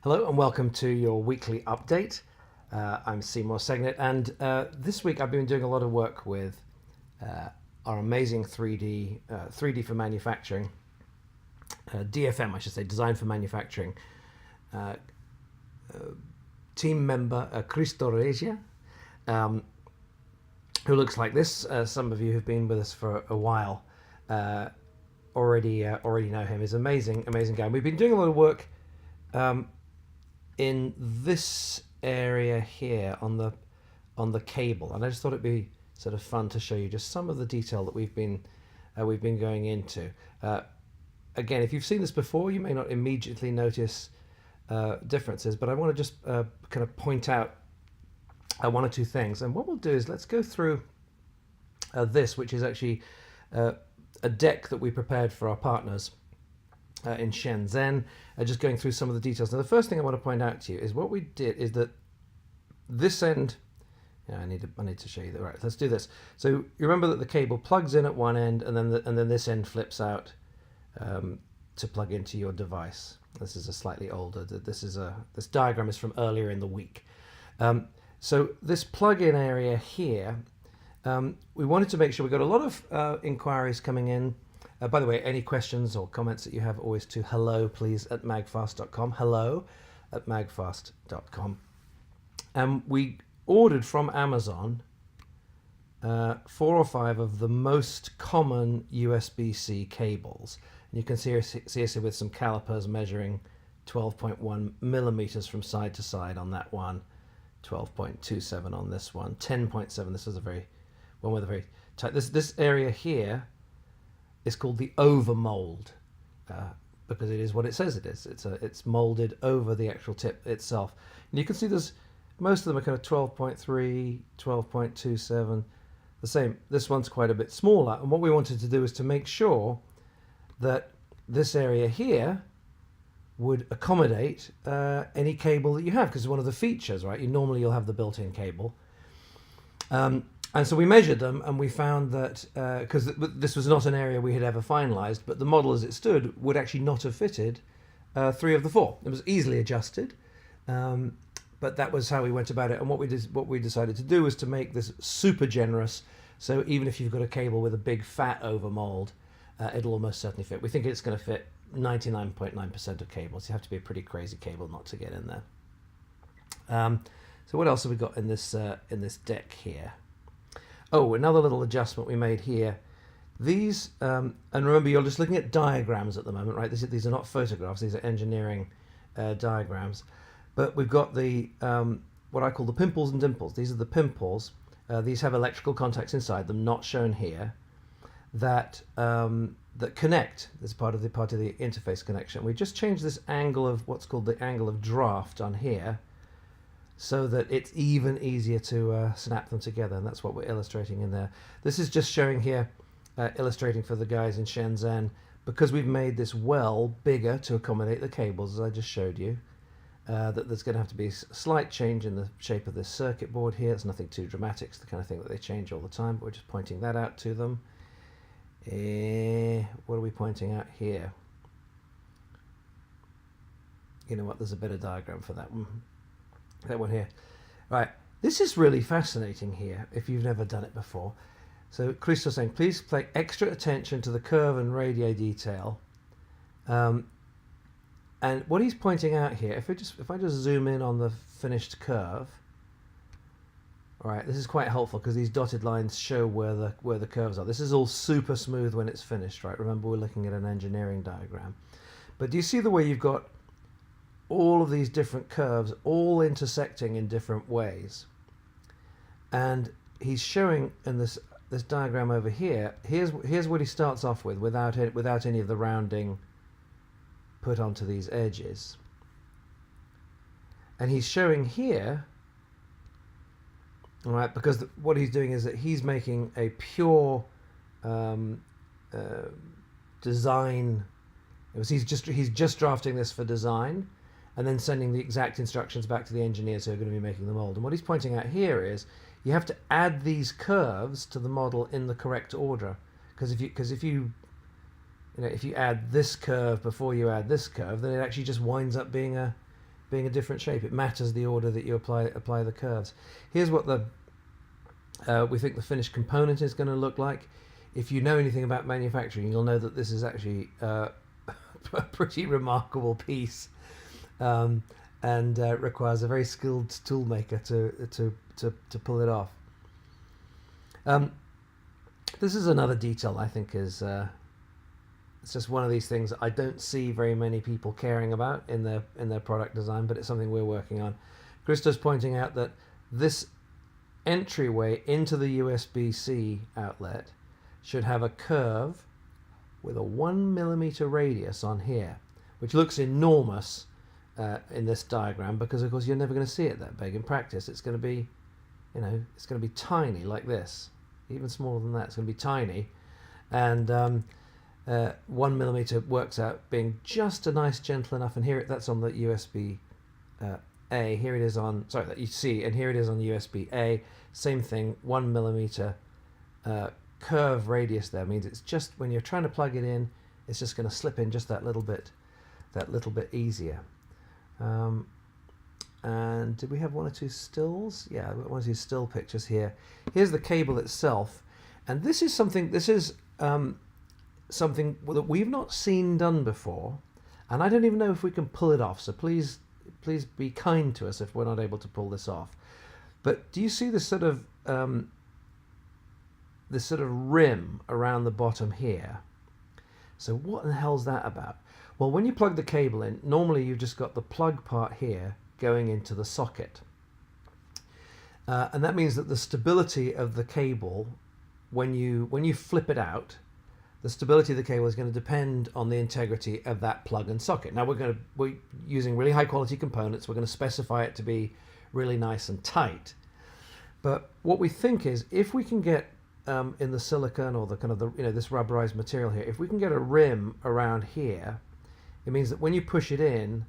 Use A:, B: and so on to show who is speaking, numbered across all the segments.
A: Hello and welcome to your weekly update. I'm Seymour Segnet, and this week I've been doing a lot of work with our amazing 3D for manufacturing, DFM I should say, design for manufacturing, team member Cristo Regia, who looks like this. Some of you who've been with us for a while already know him. He's amazing guy. And we've been doing a lot of work in this area here on the cable, and I just thought it'd be sort of fun to show you just some of the detail that we've been going into. Again, if you've seen this before, you may not immediately notice differences, but I want to just kind of point out one or two things. And what we'll do is let's go through this, which is actually a deck that we prepared for our partners in Shenzhen, just going through some of the details. Now, the first thing I want to point out to you is what we did is that this end. Yeah, I need to show you that. Right, let's do this. So you remember that the cable plugs in at one end, and then this end flips out to plug into your device. This is a slightly older. This diagram is from earlier in the week. So this plug-in area here, we wanted to make sure we got a lot of inquiries coming in. By the way, any questions or comments that you have, always to hello, please, at magfast.com. Hello at magfast.com. And we ordered from Amazon 4 or 5 of the most common USB-C cables. And you can see us here with some calipers measuring 12.1 millimeters from side to side on that one, 12.27 on this one, 10.7. This is one with a very tight. This area here is called the over mold because it is what it says it is. It's molded over the actual tip itself. And you can see most of them are kind of 12.3, 12.27, the same. This one's quite a bit smaller. And what we wanted to do is to make sure that this area here would accommodate any cable that you have, because one of the features, right? You'll have the built-in cable. And so we measured them, and we found that, because this was not an area we had ever finalized, but the model as it stood would actually not have fitted 3 of the 4. It was easily adjusted, but that was how we went about it. And what we decided to do was to make this super generous, so even if you've got a cable with a big fat over mold, it'll almost certainly fit. We think it's going to fit 99.9% of cables. You have to be a pretty crazy cable not to get in there. So what else have we got in this deck here? Oh, another little adjustment we made here. These, and remember, you're just looking at diagrams at the moment, right? These are not photographs. These are engineering diagrams. But we've got the what I call the pimples and dimples. These are the pimples. These have electrical contacts inside them, not shown here, that connect as part of the interface connection. We just changed this angle of what's called the angle of draft on here, so that it's even easier to snap them together, and that's what we're illustrating in there. This is just showing here, illustrating for the guys in Shenzhen, because we've made this well bigger to accommodate the cables, as I just showed you, that there's going to have to be a slight change in the shape of this circuit board here. It's nothing too dramatic. It's the kind of thing that they change all the time, but we're just pointing that out to them. What are we pointing out here? You know what, there's a better diagram for that one. That one here. Right, this is really fascinating here if you've never done it before. So Christo's saying, please pay extra attention to the curve and radii detail. And what he's pointing out here, if I just zoom in on the finished curve, all right, this is quite helpful because these dotted lines show where the curves are. This is all super smooth when it's finished, right? Remember, we're looking at an engineering diagram. But do you see the way you've got all of these different curves all intersecting in different ways? And he's showing in this diagram over here, here's what he starts off with without any of the rounding put onto these edges. And he's showing here, all right, because what he's doing is that he's making a pure design. He's just drafting this for design, and then sending the exact instructions back to the engineers who are going to be making the mold. And what he's pointing out here is you have to add these curves to the model in the correct order, because if you add this curve before you add this curve, then it actually just winds up being a being a different shape. It matters the order that you apply the curves. Here's what we think the finished component is going to look like. If you know anything about manufacturing, you'll know that this is actually a pretty remarkable piece, and requires a very skilled toolmaker to pull it off. This is another detail I think is it's just one of these things I don't see very many people caring about in their product design, but it's something we're working on. Christo's pointing out that this entryway into the USB-C outlet should have a curve with a 1 millimeter radius on here, which looks enormous in this diagram, because of course you're never going to see it that big in practice. It's going to be, it's going to be tiny like this, even smaller than that. It's going to be tiny, and 1 millimeter works out being just a nice gentle enough. And here that's on the USB A. Here it is on, sorry, that you see, and here it is on USB A. Same thing, 1 millimeter curve radius there means it's just, when you're trying to plug it in, it's just going to slip in just that little bit easier. And did we have one or two stills? Yeah, one or two still pictures here. Here's the cable itself, and this is something that we've not seen done before, and I don't even know if we can pull it off, so please be kind to us if we're not able to pull this off. But do you see this sort of rim around the bottom here? So what the hell's that about? Well, when you plug the cable in, normally you've just got the plug part here going into the socket, and that means that the stability of the cable, when you flip it out, the stability of the cable is going to depend on the integrity of that plug and socket. Now we're using really high quality components. We're going to specify it to be really nice and tight. But what we think is, if we can get in the silicone or the kind of this rubberized material here, if we can get a rim around here, it means that when you push it in,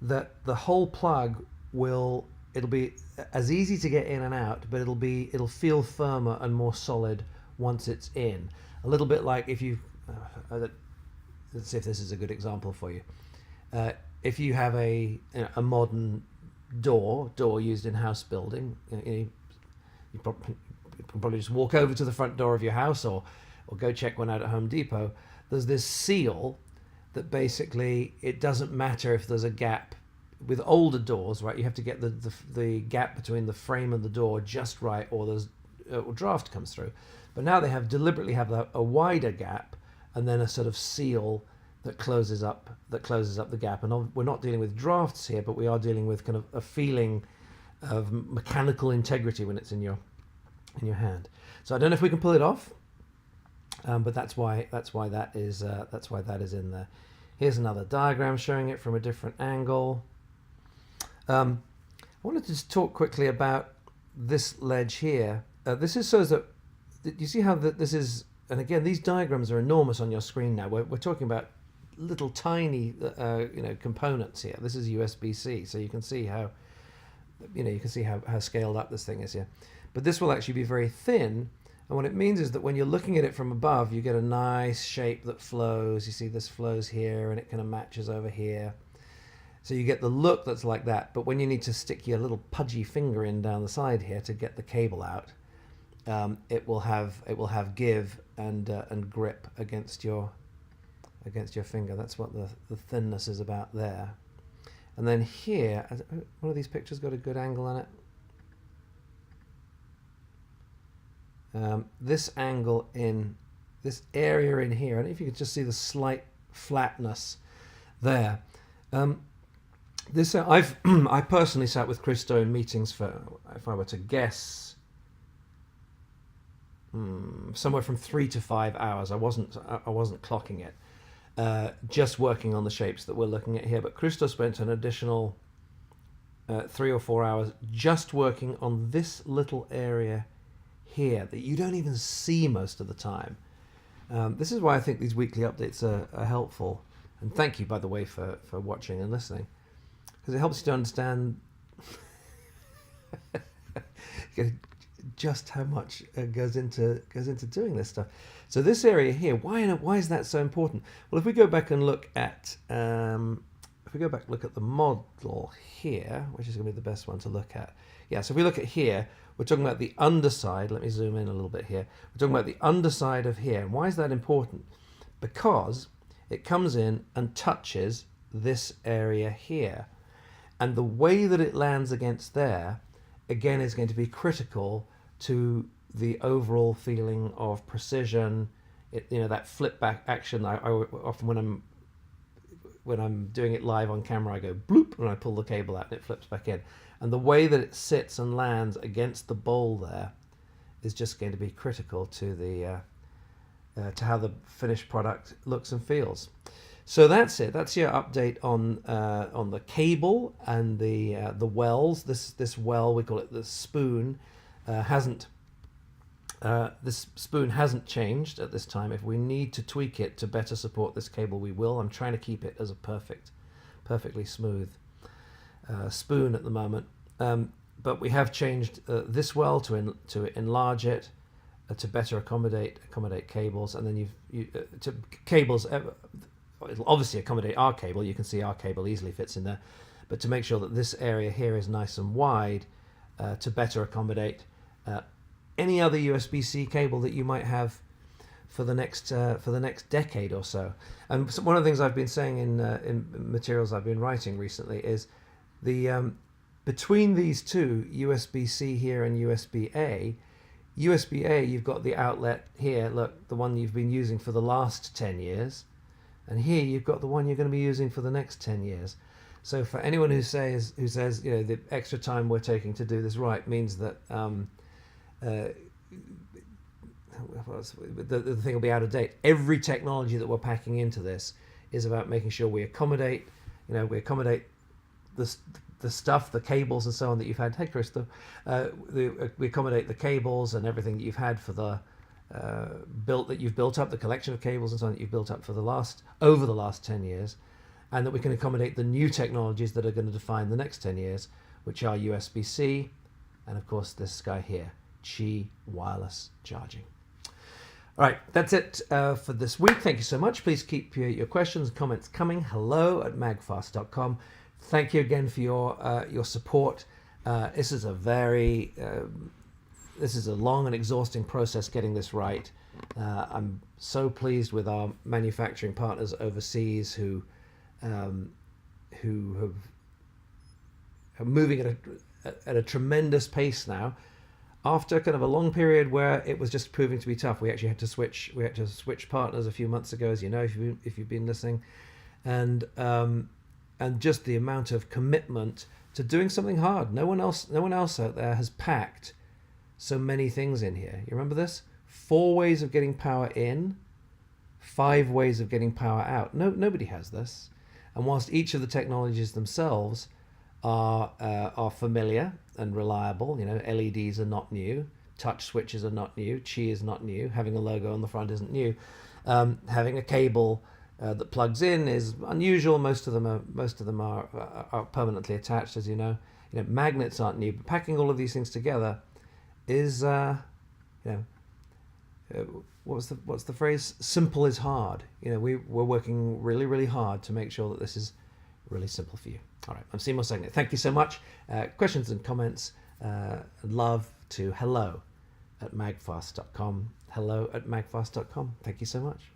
A: that the whole plug it'll be as easy to get in and out, but it'll feel firmer and more solid once it's in. A little bit like if you let's see if this is a good example for you. If you have a modern door used in house building, you can probably just walk over to the front door of your house, or go check one out at Home Depot. There's this seal that basically, it doesn't matter if there's a gap. With older doors, right, you have to get the gap between the frame and the door just right, or there's draft comes through. But now they deliberately have a wider gap, and then a sort of seal that closes up the gap. And we're not dealing with drafts here, but we are dealing with kind of a feeling of mechanical integrity when it's in your hand. So I don't know if we can pull it off, but that's why that is in there. Here's another diagram showing it from a different angle. I wanted to just talk quickly about this ledge here. This is so that you see how this is, and again, these diagrams are enormous on your screen now. We're talking about little tiny components here. This is USB-C, so you can see how how scaled up this thing is here. But this will actually be very thin, and what it means is that when you're looking at it from above, you get a nice shape that flows. You see this flows here, and it kind of matches over here. So you get the look that's like that. But when you need to stick your little pudgy finger in down the side here to get the cable out, it will have give and grip against your finger. That's what the thinness is about there. And then here, one of these pictures got a good angle on it. This angle in this area in here, I don't know if you could just see the slight flatness there. I personally sat with Christo in meetings for, if I were to guess, somewhere from 3 to 5 hours. I wasn't clocking it, just working on the shapes that we're looking at here. But Christo spent an additional 3 or 4 hours just working on this little area here that you don't even see most of the time. This is why I think these weekly updates are helpful. And thank you, by the way, for watching and listening, because it helps you to understand just how much goes into doing this stuff. So this area here, why is that so important? Well, if we go back and look at if we go back, look at the model here, which is going to be the best one to look at. Yeah, so if we look at here, we're talking about the underside. Let me zoom in a little bit here. We're talking about the underside of here. And why is that important? Because it comes in and touches this area here. And the way that it lands against there, again, is going to be critical to the overall feeling of precision. That flip back action. I often, when I'm doing it live on camera, I go bloop and I pull the cable out and it flips back in. And the way that it sits and lands against the bowl there is just going to be critical to the to how the finished product looks and feels. So that's it. That's your update on the cable and the wells. This well, we call it the spoon, this spoon hasn't changed at this time. If we need to tweak it to better support this cable, we will. I'm trying to keep it as a perfectly smooth spoon at the moment. But we have changed this well to enlarge it to better accommodate cables, and then to cables. It'll obviously accommodate our cable. You can see our cable easily fits in there, but to make sure that this area here is nice and wide to better accommodate any other USB-C cable that you might have for the next decade or so. And so one of the things I've been saying in materials I've been writing recently is the between these two, USB-C here and USB-A, USB-A, you've got the outlet here, look, the one you've been using for the last 10 years, and here you've got the one you're going to be using for the next 10 years. So for anyone who says the extra time we're taking to do this right means that the thing will be out of date. Every technology that we're packing into this is about making sure we accommodate the stuff, the cables and so on that you've had. Hey, Chris, we accommodate the cables and everything that you've had for the you've built up, the collection of cables and so on that you've built up for over the last 10 years, and that we can accommodate the new technologies that are going to define the next 10 years, which are USB-C, and of course this guy here, Qi wireless charging. All right, that's it for this week. Thank you so much. Please keep your questions and comments coming. hello@magfast.com. Thank you again for your support. This is a long and exhausting process getting this right. I'm so pleased with our manufacturing partners overseas who are moving at a tremendous pace now. After kind of a long period where it was just proving to be tough, we actually had to switch. We had to switch partners a few months ago, as you know, if you've been listening, and just the amount of commitment to doing something hard. No one else out there has packed so many things in here. You remember this? 4 ways of getting power in, 5 ways of getting power out. Nobody has this. And whilst each of the technologies themselves are familiar and reliable, LEDs are not new, touch switches are not new, Qi is not new, having a logo on the front isn't new, having a cable that plugs in is unusual. Most of them are permanently attached, as you know. Magnets aren't new, but packing all of these things together is what's the phrase? Simple is hard. We're working really, really hard to make sure that this is really simple for you. All right, I'm Seymour saying it. Thank you so much. Questions and comments, love to hello@magfast.com. hello@magfast.com. Thank you so much.